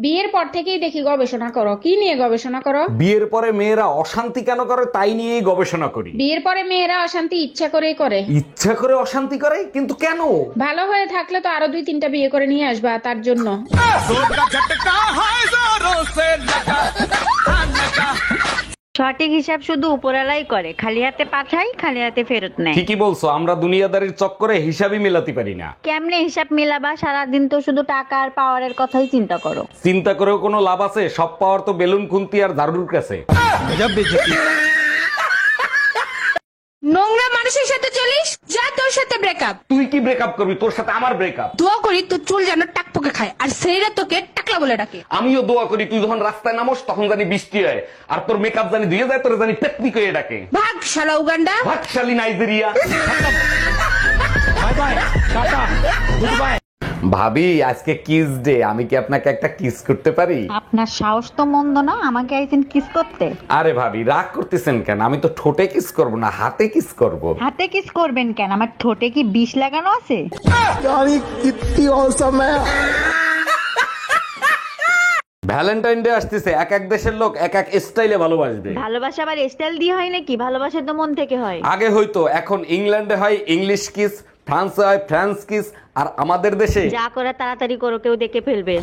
বিয়ের পর থেকেই দেখি গবেষণা করো। কি নিয়ে গবেষণা করো? বিয়ের পরে মেয়েরা অশান্তি কেন করে তাই নিয়েই গবেষণা করি। বিয়ের পরে মেয়েরা অশান্তি ইচ্ছা করেই করে। ইচ্ছা করে অশান্তি করে, কিন্তু কেন? ভালো হয়ে থাকলে তো আরো 2-3টা বিয়ে করে নিয়ে আসবা, তার জন্য। সঠিক হিসাব শুধু উপরালাই করে, খালি হাতে পাঠাই খালি হাতে ফেরত নেয়। ঠিকই বলছো, আমরা দুনিয়াদারির চক্করে হিসাবই মেলাতে পারি না। কেমনে হিসাব মিলাবা? সারাদিন তো শুধু টাকা আর পাওয়ারের কথাই চিন্তা করো। চিন্তা করেও কোনো লাভ আছে? সব পাওয়ার তো বেলুন খুন্তি আর ঝাড়ুর কাছে। নোংরা মানুষের সাথে চলিস, যা তোর সাথে ব্রেকআপ। তুই কি ব্রেকআপ করবি? তোর সাথে আমার ব্রেকআপ। দোয়া করি তোর চুল যেন টাকপোকে খায়, আর সেইরা তোকে টাকলা বলে ডাকে। আমিও দোয়া করি তুই যখন রাস্তায় নামোস তখন জানি বৃষ্টি হয়, আর তোর মেকআপ জানি ধুয়ে যায়, তোর জানি পেতনি কয়ে ডাকে। ভাগ শালা উগান্ডা। ভাগশালী Nigeria. Bye bye, tata, good bye. ভাবি, আজকে কিস ডে, আমি কি আপনাকে একটা কিস করতে পারি? আপনার সাহস তো মন্দ না, আমাকে একদিন কিস করতে। আরে ভাবি, রাগ করতেছেন কেন? আমি তো ঠোঁটে কিস করব না, হাতে কিস করব। হাতে কিস করবেন কেন? আমার ঠোঁটে কি বিষ লাগানো আছে? ভ্যালেন্টাইন ডে আসতেছে, এক এক দেশের লোক এক এক স্টাইলে ভালোবাসবে। ভালোবাসা আবার স্টাইল দিয়ে হয় নাকি? ভালোবাসা তো মন থেকে হয়। আগে হয়তো, এখন ইংল্যান্ডে হয় ইংলিশ কিস, ফ্রান্সে হয় ফ্রান্স কিস, আর আমাদের দেশে যা করে তাড়াতাড়ি করো, কেউ দেখে ফেলবে।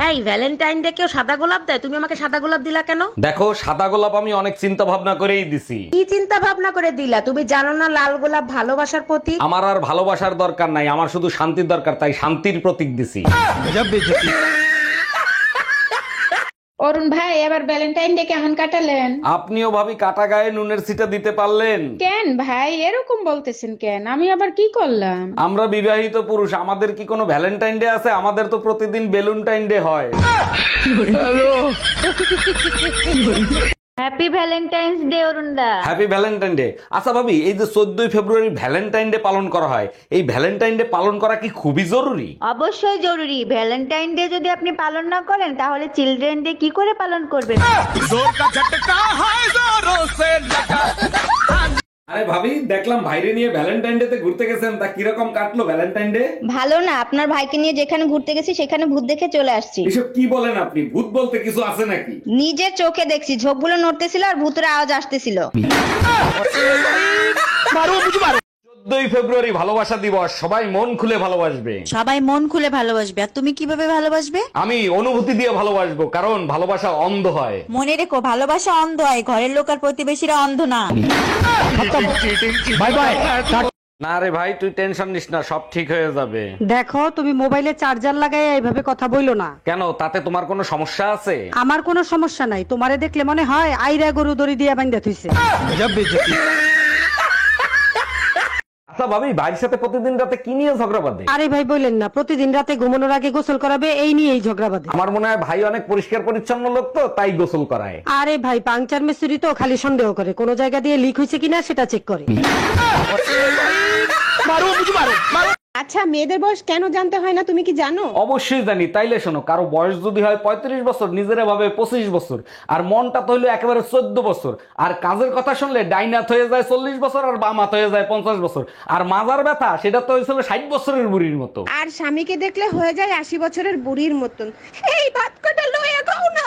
এই ভ্যালেন্টাইন ডে কেউ সাদা গোলাপ দেয়, তুমি আমাকে সাদা গোলাপ দিলা কেন? দেখো, সাদা গোলাপ আমি অনেক চিন্তা ভাবনা করেই দিছি। কি চিন্তা ভাবনা করে দিলা? তুমি জানো না লাল গোলাপ ভালোবাসার প্রতীক। আমার আর ভালোবাসার দরকার নাই, আমার শুধু শান্তির দরকার, তাই শান্তির প্রতীক দিছি। অরুণ ভাই, এবার ভ্যালেন্টাইন ডে কেমন কাটালেন? আপনিও ভাবি কাটা গায়ে নুনের ছিটা দিতে পারলেন? কেন ভাই এরকম বলতেছেন কেন? আমি আবার কি করলাম? আমরা বিবাহিত পুরুষ, আমাদের কি কোনো ভ্যালেন্টাইন ডে আছে? আমাদের তো প্রতিদিন বেলুনটাইন ডে হয়। হ্যাপি ভ্যালেন্টাইন্স ডে অরুণদা। Happy Valentine Day. আচ্ছা ভাবি, এই যে 14ই ফেব্রুয়ারি ভ্যালেন্টাইন ডে পালন করা হয়, এই ভ্যালেন্টাইন ডে পালন করা কি খুবই জরুরি? অবশ্যই জরুরি। ভ্যালেন্টাইন ডে যদি আপনি পালন না করেন তাহলে চিলড্রেন ডে কি করে পালন করবেন? আরে ভাবি, দেখলাম ভাইরে নিয়ে ভ্যালেন্টাইন ডে তে ঘুরতে গেছেন, তা কিরকম কাটলো ভ্যালেন্টাইন ডে? ভালো না, আপনার ভাইকে নিয়ে যেখানে ঘুরতে গেছি সেখানে ভূত দেখে চলে আসছি। এসব কি বলেন আপনি? ভূত বলতে কিছু আছে নাকি? নিজের চোখে দেখছি, ঝোপগুলো নড়তেছিল আর ভূতের আওয়াজ আসতেছিল। 14ই ফেব্রুয়ারি ভালোবাসা দিবস, সবাই মন খুলে ভালোবাসবে। সবাই মন খুলে ভালোবাসবে। আর তুমি কিভাবে ভালোবাসবে? আমি অনুভূতি দিয়ে ভালোবাসবো, কারণ ভালোবাসা অন্ধ হয়। মনে রেখো, ভালোবাসা অন্ধ হয়, ঘরের লোক আর প্রতিবেশীরা অন্ধ না। Bye bye. না রে ভাই, তুই টেনশন নিস না, সব ঠিক হয়ে যাবে। দেখো, তুমি মোবাইলে চার্জার লাগাই এইভাবে কথা বইলো না। কেন, তাতে তোমার কোনো সমস্যা আছে? আমার কোনো সমস্যা নাই, তোমারে দেখলে মনে হয় আইরা গরু দড়ি দিয়ে বান্ধা থইছে। আচ্ছা ভাবি, ভাইয়ের সাথে প্রতিদিন রাতে কি নিয়ে ঝগড়া বাঁধে? আরে ভাই বললেন না, প্রতিদিন রাতে ঘুমানোর আগে গোসল করাবে, এই নিয়েই ঝগড়া বাঁধে। আমার মনে হয় ভাই অনেক পরিষ্কার পরিচ্ছন্ন লোক, তো তাই গোসল করায়। আরে ভাই, পাংচার মিস্ত্রি তো খালি সন্দেহ করে, কোন জায়গা দিয়ে লিক হয়েছে কিনা সেটা চেক করে। আচ্ছা, মেয়েদের বয়স কেন জানতে হয় না তুমি কি জানো? অবশ্যই জানি, তাইলে শোনো, কারো বয়স যদি হয় 35 বছর, নিজেরা ভাবে 25 বছর, আর মনটা তো হইলো একেবারে 14 বছর, আর কাজের কথা শুনলে ডাইনাত হয়ে যায় 40 বছর, আর বামাত হয়ে যায় 50 বছর, আর মাজার ব্যথা সেটা তো হয়েছিল 60 বছরের বুড়ির মতো। আর স্বামীকে দেখলে হয়ে যায় 80 বছরের বুড়ির মতন। এই ভাত কটা লইয়া খাও না।